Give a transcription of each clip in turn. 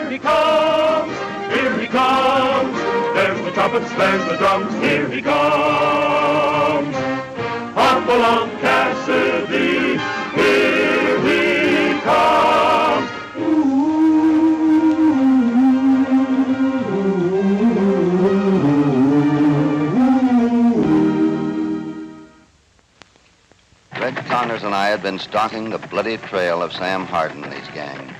Here he comes, here he comes. There's the trumpets, there's the drums, here he comes. Hopalong Cassidy, here he comes. Red Connors and I had been stalking the bloody trail of Sam Harden and his gang.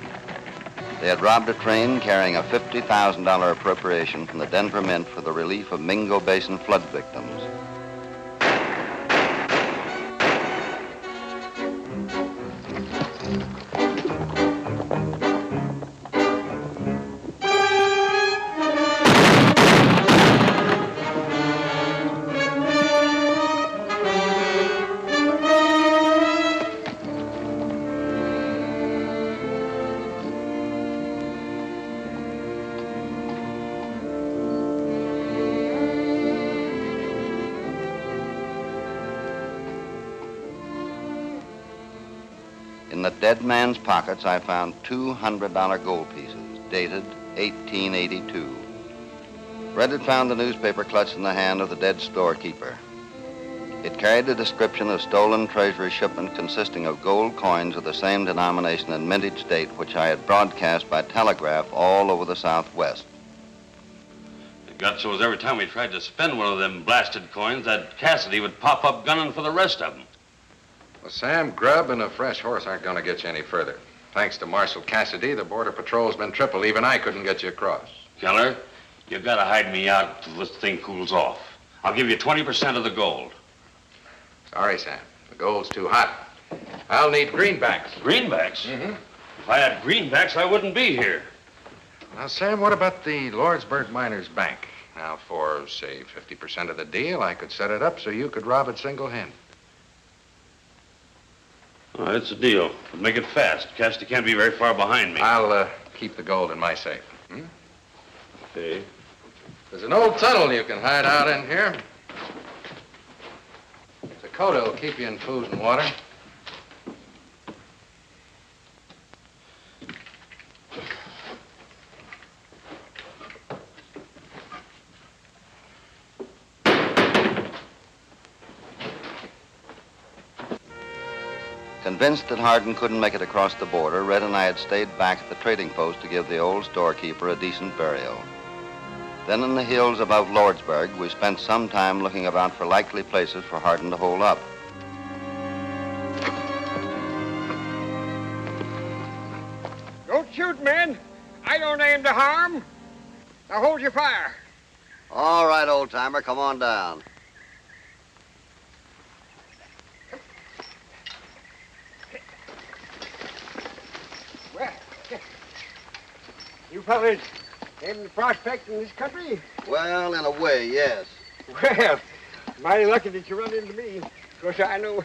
They had robbed a train carrying a $50,000 appropriation from the Denver Mint for the relief of Mingo Basin flood victims. In the dead man's pockets, I found $200 gold pieces, dated 1882. Red had found the newspaper clutched in the hand of the dead storekeeper. It carried a description of stolen treasury shipment consisting of gold coins of the same denomination and mintage date which I had broadcast by telegraph all over the Southwest. It got so as every time we tried to spend one of them blasted coins, that Cassidy would pop up gunning for the rest of them. Well, Sam, grub and a fresh horse aren't going to get you any further. Thanks to Marshal Cassidy, the Border Patrol's been tripled. Even I couldn't get you across. Keller, you've got to hide me out till this thing cools off. I'll give you 20% of the gold. Sorry, Sam. The gold's too hot. I'll need greenbacks. Greenbacks? Mm-hmm. If I had greenbacks, I wouldn't be here. Now, Sam, what about the Lordsburg Miners Bank? Now, for, say, 50% of the deal, I could set it up so you could rob it single-handed. All right, it's a deal. But make it fast. Cassidy can't be very far behind me. I'll keep the gold in my safe. Hmm? Okay. There's an old tunnel you can hide out in here. Dakota will keep you in food and water. Convinced that Harden couldn't make it across the border, Red and I had stayed back at the trading post to give the old storekeeper a decent burial. Then in the hills above Lordsburg, we spent some time looking about for likely places for Harden to hold up. Don't shoot, men. I don't aim to harm. Now hold your fire. All right, old-timer, come on down. Well, you fellas aiming to prospect in this country? Well, in a way, yes. Well, mighty lucky that you run into me. Because I know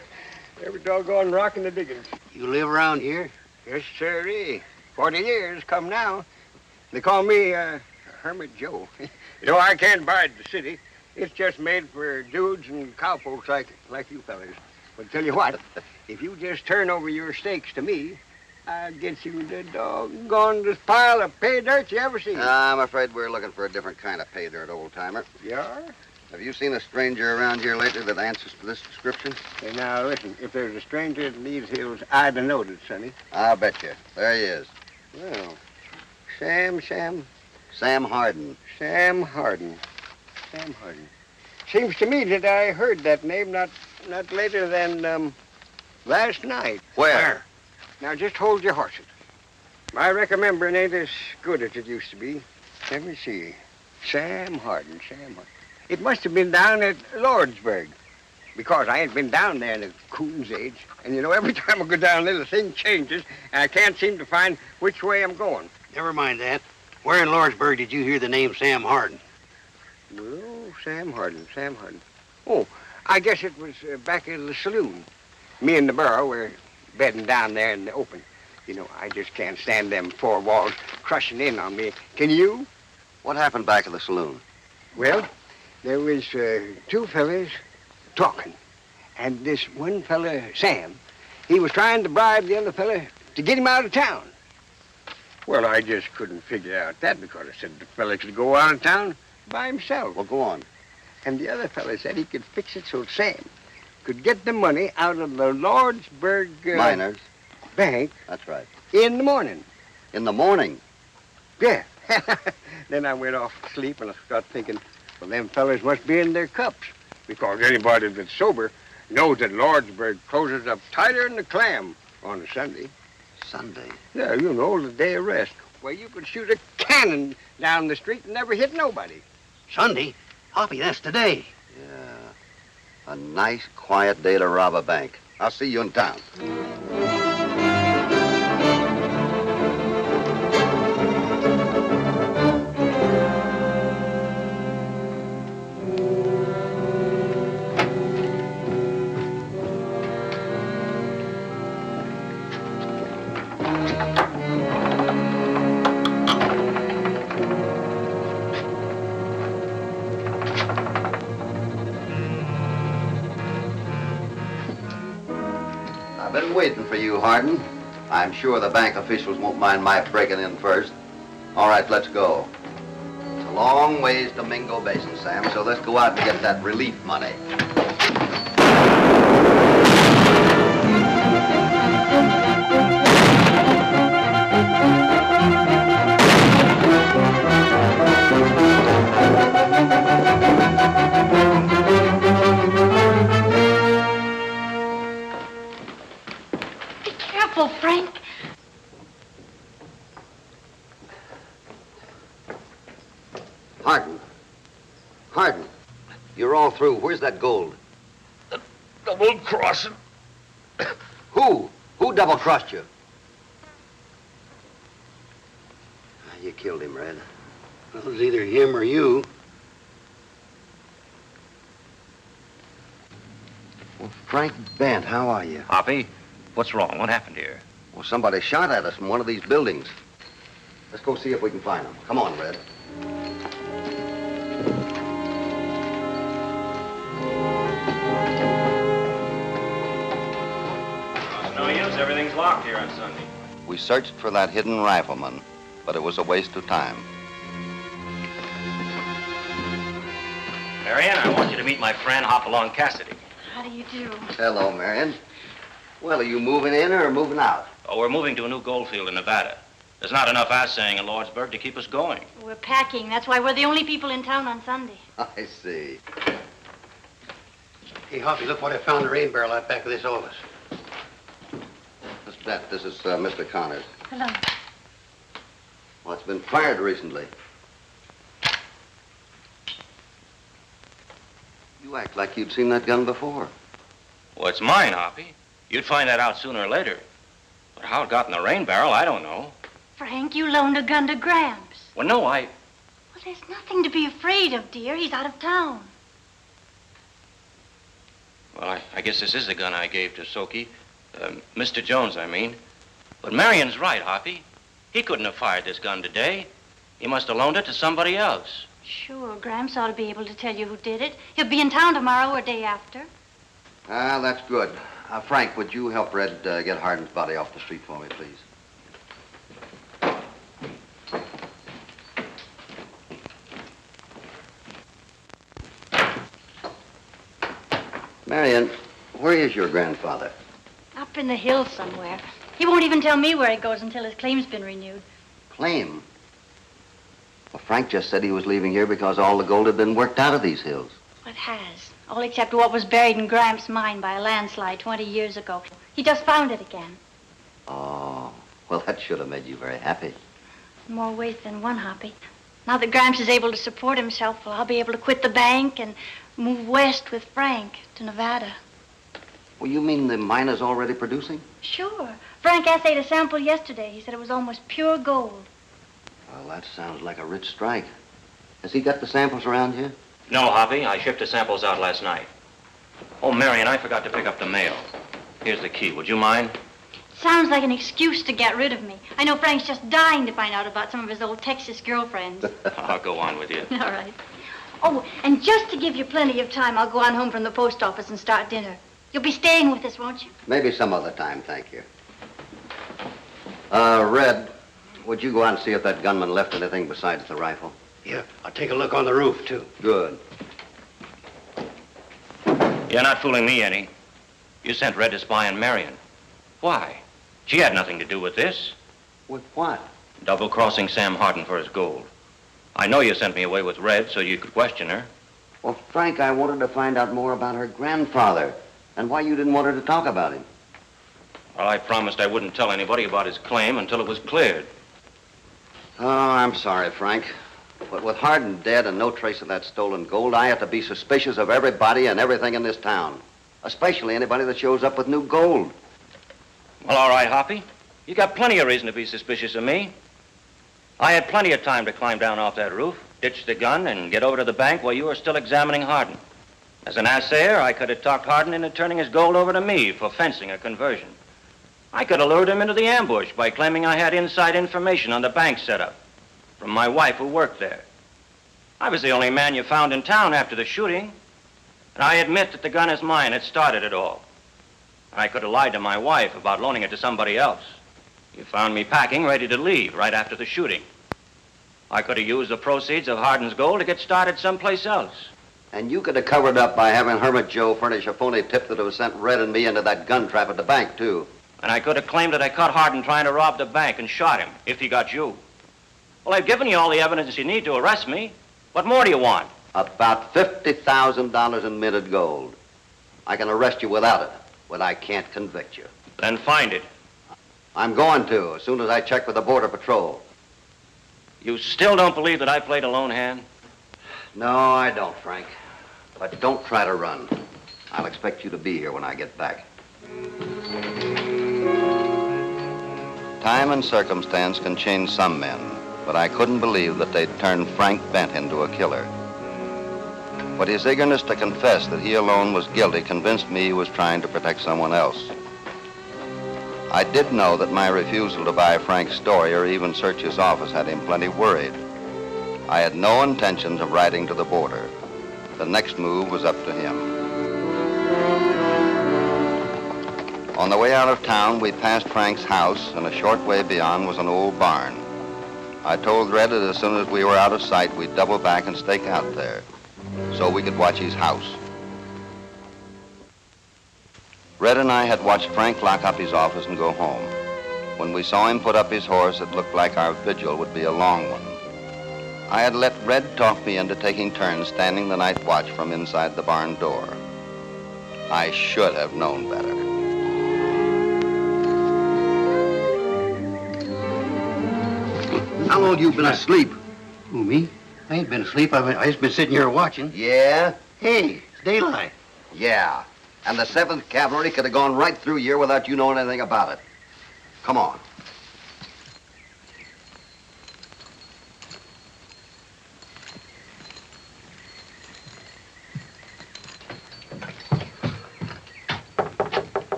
every doggone rock in the diggings. You live around here? Yes, sirree. 40 years come now. They call me Hermit Joe. You know, I can't abide the city. It's just made for dudes and cowpokes like you fellas. But tell you what, if you just turn over your stakes to me, I'll get you the doggonest pile of pay dirt you ever seen. I'm afraid we're looking for a different kind of pay dirt, old-timer. You are? Have you seen a stranger around here lately that answers to this description? Hey, now, listen, if there's a stranger in these hills, I'd have noted, sonny. I'll bet you. There he is. Well, Sam Harden. Sam Harden. Seems to me that I heard that name not later than last night. Where? Now, just hold your horses. My remembering ain't as good as it used to be. Let me see. Sam Harden. It must have been down at Lordsburg, because I ain't been down there in a coon's age. And, you know, every time I go down there, the thing changes, and I can't seem to find which way I'm going. Never mind that. Where in Lordsburg did you hear the name Sam Harden? Oh, Sam Harden. Oh, I guess it was back in the saloon. Me and the burro were bedding down there in the open. You know, I just can't stand them four walls crushing in on me. Can you? What happened back at the saloon? Well, there was two fellas talking. And this one fella, Sam, he was trying to bribe the other fella to get him out of town. Well, I just couldn't figure out that because I said the fella could go out of town by himself. Well, go on. And the other fella said he could fix it so Sam could get the money out of the Lordsburg Miners. bank That's right. in the morning. In the morning. Yeah. Then I went off to sleep and I started thinking, well, them fellas must be in their cups because anybody that's sober knows that Lordsburg closes up tighter than a clam on a Sunday. Sunday. Yeah, you know, the day of rest. Where you could shoot a cannon down the street and never hit nobody. Sunday? Hoppy, that's today. Yeah. A nice, quiet day to rob a bank. I'll see you in town. I've been waiting for you, Hardin. I'm sure the bank officials won't mind my breaking in first. All right, let's go. It's a long ways to Mingo Basin, Sam, so let's go out and get that relief money. Careful, Frank. Hardin. Hardin. You're all through. Where's that gold? Double crossing. Who? Who double-crossed you? You killed him, Red. Well, it was either him or you. Well, Frank Bent, how are you? Hoppy, what's wrong? What happened here? Well, somebody shot at us from one of these buildings. Let's go see if we can find them. Come on, Red. No use. Everything's locked here on Sunday. We searched for that hidden rifleman, but it was a waste of time. Marion, I want you to meet my friend Hopalong Cassidy. How do you do? Hello, Marion. Well, are you moving in or moving out? Oh, we're moving to a new gold field in Nevada. There's not enough assaying in Lordsburg to keep us going. We're packing. That's why we're the only people in town on Sunday. I see. Hey, Hoppy, look what I found in the rain barrel out back of this office. Miss Bent, this is Mr. Connors. Hello. Well, it's been fired recently. You act like you'd seen that gun before. Well, it's mine, Hoppy. You'd find that out sooner or later. But how it got in the rain barrel, I don't know. Frank, you loaned a gun to Gramps. Well, no, Well, there's nothing to be afraid of, dear. He's out of town. Well, I guess this is the gun I gave to Soki. Mr. Jones, I mean. But Marion's right, Hoppy. He couldn't have fired this gun today. He must have loaned it to somebody else. Sure, Gramps ought to be able to tell you who did it. He'll be in town tomorrow or day after. Ah, that's good. Frank, would you help Red get Hardin's body off the street for me, please? Marion, where is your grandfather? Up in the hills somewhere. He won't even tell me where he goes until his claim's been renewed. Claim? Well, Frank just said he was leaving here because all the gold had been worked out of these hills. It has. All except what was buried in Gramps' mine by a landslide 20 years ago. He just found it again. Oh, well, that should have made you very happy. In more ways than one, Hoppy. Now that Gramps is able to support himself, well, I'll be able to quit the bank and move west with Frank to Nevada. Well, you mean the mine is already producing? Sure. Frank assayed a sample yesterday. He said it was almost pure gold. Well, that sounds like a rich strike. Has he got the samples around here? No, Hoppy. I shipped the samples out last night. Oh, Marion, I forgot to pick up the mail. Here's the key. Would you mind? Sounds like an excuse to get rid of me. I know Frank's just dying to find out about some of his old Texas girlfriends. I'll go on with you. All right. Oh, and just to give you plenty of time, I'll go on home from the post office and start dinner. You'll be staying with us, won't you? Maybe some other time, thank you. Red, would you go out and see if that gunman left anything besides the rifle? Yeah, I'll take a look on the roof, too. Good. You're not fooling me, Eddie. You sent Red to spy on Marion. Why? She had nothing to do with this. With what? Double-crossing Sam Hatton for his gold. I know you sent me away with Red so you could question her. Well, Frank, I wanted to find out more about her grandfather and why you didn't want her to talk about him. Well, I promised I wouldn't tell anybody about his claim until it was cleared. Oh, I'm sorry, Frank. But with Hardin dead and no trace of that stolen gold, I have to be suspicious of everybody and everything in this town. Especially anybody that shows up with new gold. Well, all right, Hoppy. You got plenty of reason to be suspicious of me. I had plenty of time to climb down off that roof, ditch the gun, and get over to the bank while you were still examining Hardin. As an assayer, I could have talked Hardin into turning his gold over to me for fencing a conversion. I could have lured him into the ambush by claiming I had inside information on the bank setup from my wife who worked there. I was the only man you found in town after the shooting, and I admit that the gun is mine. It started it all. I could have lied to my wife about loaning it to somebody else. You found me packing, ready to leave right after the shooting. I could have used the proceeds of Hardin's gold to get started someplace else. And you could have covered up by having Hermit Joe furnish a phony tip that would have sent Red and me into that gun trap at the bank, too. And I could have claimed that I caught Hardin trying to rob the bank and shot him, if he got you. Well, I've given you all the evidence you need to arrest me. What more do you want? About $50,000 in minted gold. I can arrest you without it, but I can't convict you. Then find it. I'm going to, as soon as I check with the Border Patrol. You still don't believe that I played a lone hand? No, I don't, Frank. But don't try to run. I'll expect you to be here when I get back. Time and circumstance can change some men, but I couldn't believe that they'd turn Frank Bent into a killer. But his eagerness to confess that he alone was guilty convinced me he was trying to protect someone else. I did know that my refusal to buy Frank's story or even search his office had him plenty worried. I had no intentions of riding to the border. The next move was up to him. On the way out of town, we passed Frank's house, and a short way beyond was an old barn. I told Red that as soon as we were out of sight, we'd double back and stake out there, so we could watch his house. Red and I had watched Frank lock up his office and go home. When we saw him put up his horse, it looked like our vigil would be a long one. I had let Red talk me into taking turns standing the night watch from inside the barn door. I should have known better. How long you been asleep? Who, me? I ain't been asleep. I just been sitting here watching. Yeah? Hey, it's daylight. Yeah. And the 7th Cavalry could have gone right through here without you knowing anything about it. Come on.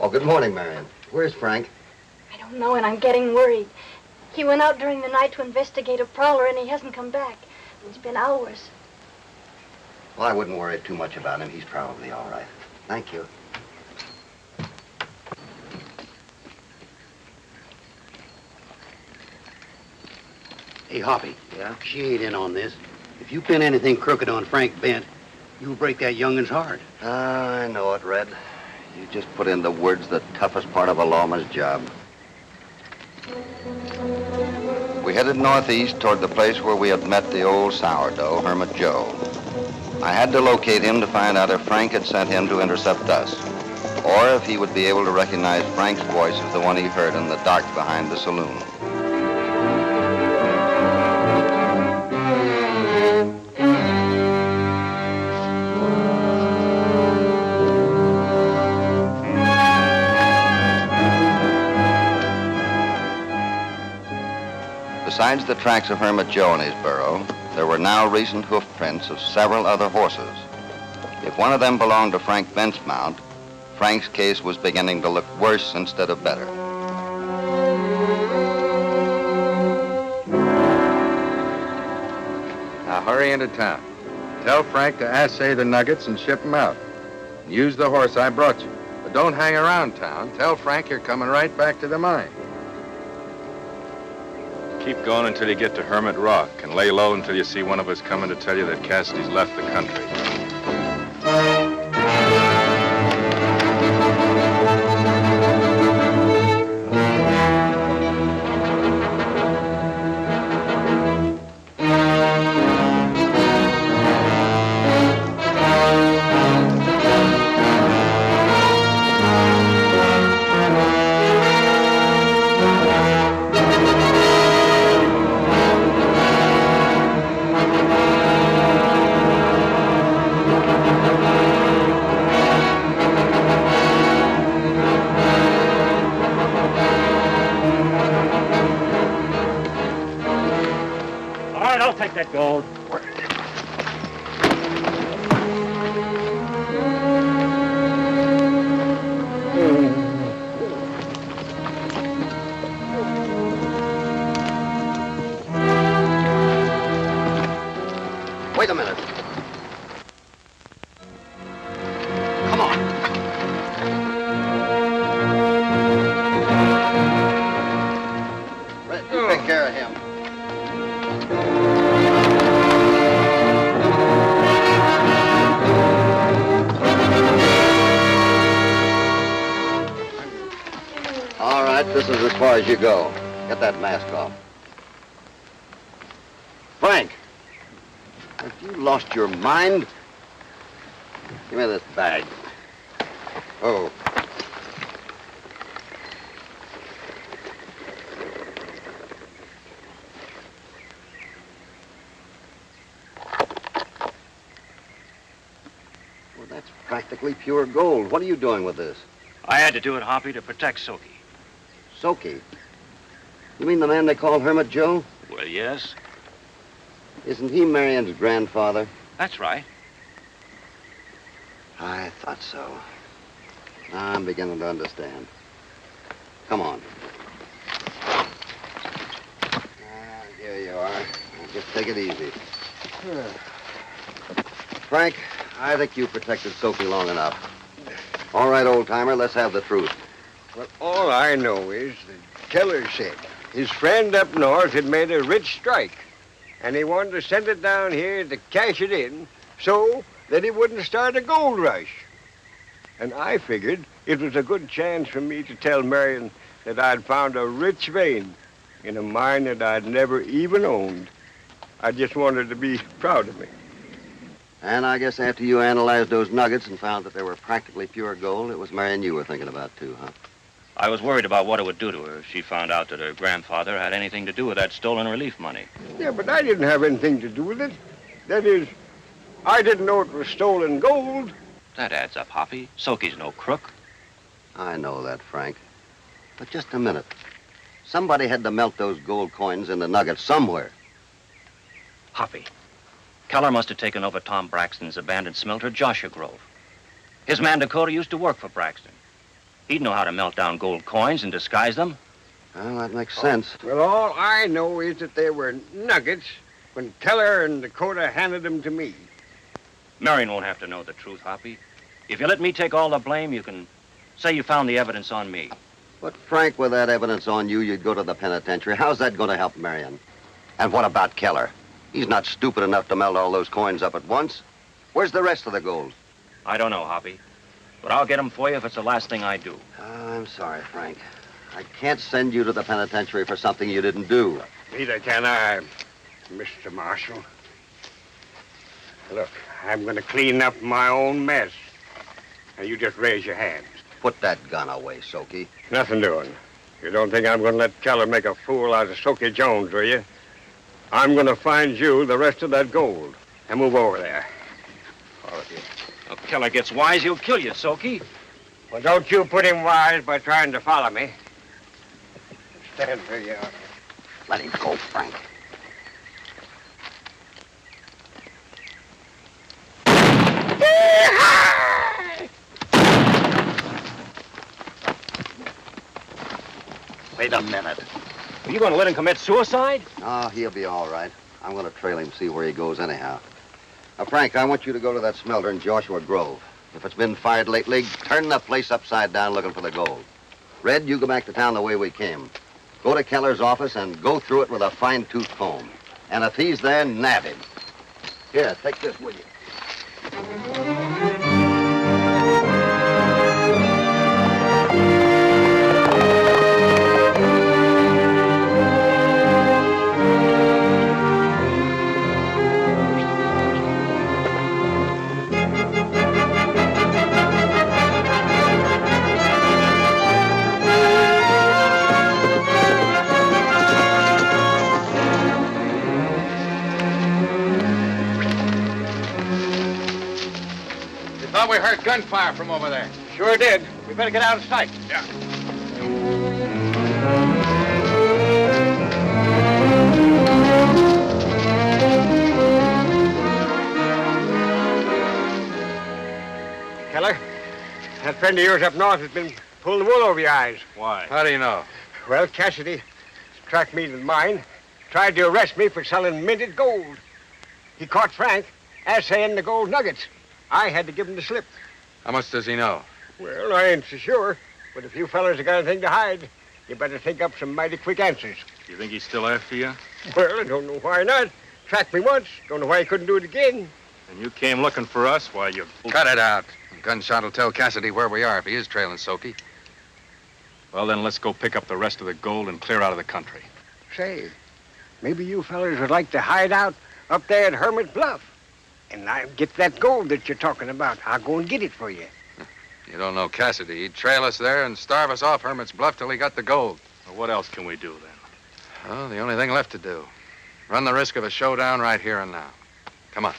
Oh, good morning, Marion. Where's Frank? I don't know, and I'm getting worried. He went out during the night to investigate a prowler, and he hasn't come back. It's been hours. Well, I wouldn't worry too much about him. He's probably all right. Thank you. Hey, Hoppy. Yeah? She ain't in on this. If you pin anything crooked on Frank Bent, you'll break that youngin's heart. I know it, Red. You just put in the words the toughest part of a lawman's job. We headed northeast toward the place where we had met the old sourdough, Hermit Joe. I had to locate him to find out if Frank had sent him to intercept us, or if he would be able to recognize Frank's voice as the one he heard in the dark behind the saloon. Besides the tracks of Hermit Joe and his burro, there were now recent hoof prints of several other horses. If one of them belonged to Frank Bent's mount, Frank's case was beginning to look worse instead of better. Now hurry into town. Tell Frank to assay the nuggets and ship them out. Use the horse I brought you. But don't hang around town. Tell Frank you're coming right back to the mine. Keep going until you get to Hermit Rock, and lay low until you see one of us coming to tell you that Cassidy's left the country. Take that gold. Wait a minute. Come on. Red, you take care of him. All right, this is as far as you go. Get that mask off. Frank, have you lost your mind? Give me this bag. Oh. Well, that's practically pure gold. What are you doing with this? I had to do it, Hoppy, to protect Soki. Soki? You mean the man they call Hermit Joe? Well, yes. Isn't he Marion's grandfather? That's right. I thought so. Now I'm beginning to understand. Come on. Here you are. Now just take it easy. Frank, I think you protected Soki long enough. All right, old-timer, let's have the truth. Well, all I know is that Keller said his friend up north had made a rich strike, and he wanted to send it down here to cash it in so that he wouldn't start a gold rush. And I figured it was a good chance for me to tell Marion that I'd found a rich vein in a mine that I'd never even owned. I just wanted her to be proud of me. And I guess after you analyzed those nuggets and found that they were practically pure gold, it was Marion you were thinking about, too, huh? I was worried about what it would do to her if she found out that her grandfather had anything to do with that stolen relief money. Yeah, but I didn't have anything to do with it. That is, I didn't know it was stolen gold. That adds up, Hoppy. Soki's no crook. I know that, Frank. But just a minute. Somebody had to melt those gold coins in the nuggets somewhere. Hoppy, Keller must have taken over Tom Braxton's abandoned smelter, Joshua Grove. His man Dakota used to work for Braxton. He'd know how to melt down gold coins and disguise them. Well, that makes sense. Well, all I know is that they were nuggets when Keller and Dakota handed them to me. Marion won't have to know the truth, Hoppy. If you let me take all the blame, you can say you found the evidence on me. But, Frank, with that evidence on you, you'd go to the penitentiary. How's that going to help Marion? And what about Keller? He's not stupid enough to melt all those coins up at once. Where's the rest of the gold? I don't know, Hoppy. But I'll get them for you if it's the last thing I do. Oh, I'm sorry, Frank. I can't send you to the penitentiary for something you didn't do. Neither can I, Mr. Marshal. Look, I'm going to clean up my own mess. Now, you just raise your hands. Put that gun away, Soki. Nothing doing. You don't think I'm going to let Keller make a fool out of Soki Jones, do you? I'm going to find you the rest of that gold. Now, move over there. All of you. If Keller gets wise, he'll kill you, Soki. Well, don't you put him wise by trying to follow me. Stand where you are. Let him go, Frank. Wait a minute. Are you going to let him commit suicide? Oh, he'll be all right. I'm going to trail him, see where he goes anyhow. Now, Frank, I want you to go to that smelter in Joshua Grove. If it's been fired lately, turn the place upside down looking for the gold. Red, you go back to town the way we came. Go to Keller's office and go through it with a fine-tooth comb. And if he's there, nab him. Here, take this with you. Thought we heard gunfire from over there. Sure did. We better get out of sight. Yeah. Keller, that friend of yours up north has been pulling the wool over your eyes. Why? How do you know? Well, Cassidy tracked me to the mine, tried to arrest me for selling minted gold. He caught Frank assaying the gold nuggets. I had to give him the slip. How much does he know? Well, I ain't so sure, but if you fellas have got anything to hide, you better think up some mighty quick answers. You think he's still after you? Well, I don't know why not. Tracked me once. Don't know why he couldn't do it again. And you came looking for us while you... Cut it out. A gunshot will tell Cassidy where we are if he is trailing Soapy. Well, then let's go pick up the rest of the gold and clear out of the country. Say, maybe you fellas would like to hide out up there at Hermit Bluff. And I'll get that gold that you're talking about. I'll go and get it for you. You don't know Cassidy. He'd trail us there and starve us off Hermit's Bluff till he got the gold. Well, what else can we do then? Oh, the only thing left to do. Run the risk of a showdown right here and now. Come on.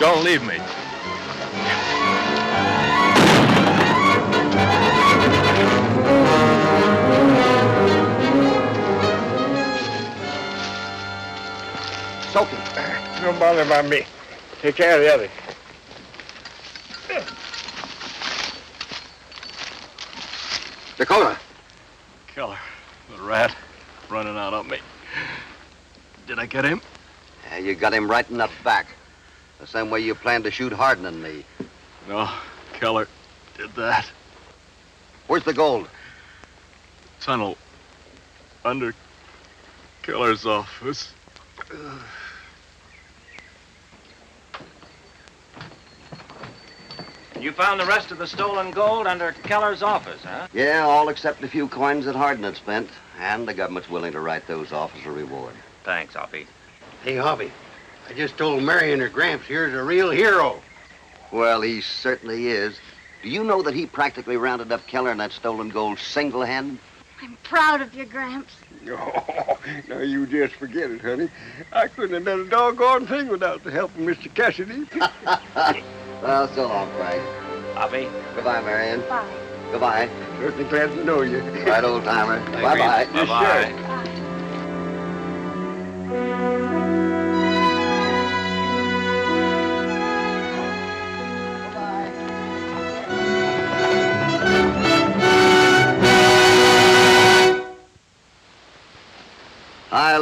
Don't leave me. Soapy. Don't bother about me. Take care of the others. Dakota. Keller, the rat, running out on me. Did I get him? Yeah, you got him right in the back. The same way you planned to shoot Hardin and me. No, Keller did that. Where's the gold? Tunnel under Keller's office. You found the rest of the stolen gold under Keller's office, huh? Yeah, all except a few coins that Hardin had spent. And the government's willing to write those off as a reward. Thanks, Hoppy. Hey, Hoppy, I just told Mary and her Gramps here's a real hero. Well, he certainly is. Do you know that he practically rounded up Keller and that stolen gold single-handed? I'm proud of you, Gramps. Oh, now you just forget it, honey. I couldn't have done a doggone thing without the help of Mr. Cassidy. Well, so long, Frank. Hoppy. Goodbye, Marion. Bye. Goodbye. Certainly glad to know you. Right, old-timer. Bye-bye. Yes, Bye-bye. sir.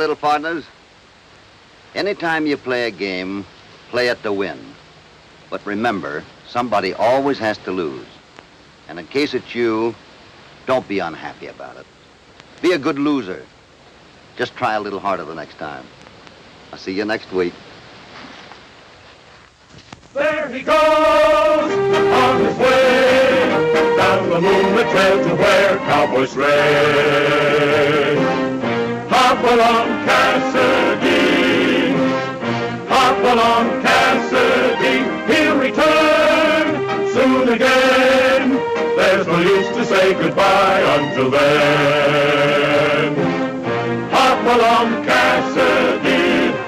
little partners. Anytime you play a game, play it to win. But remember, somebody always has to lose. And in case it's you, don't be unhappy about it. Be a good loser. Just try a little harder the next time. I'll see you next week. There he goes on his way down the moonlit trail to where cowboys race. Hopalong Cassidy, Hopalong Cassidy, he'll return soon again. There's no use to say goodbye until then.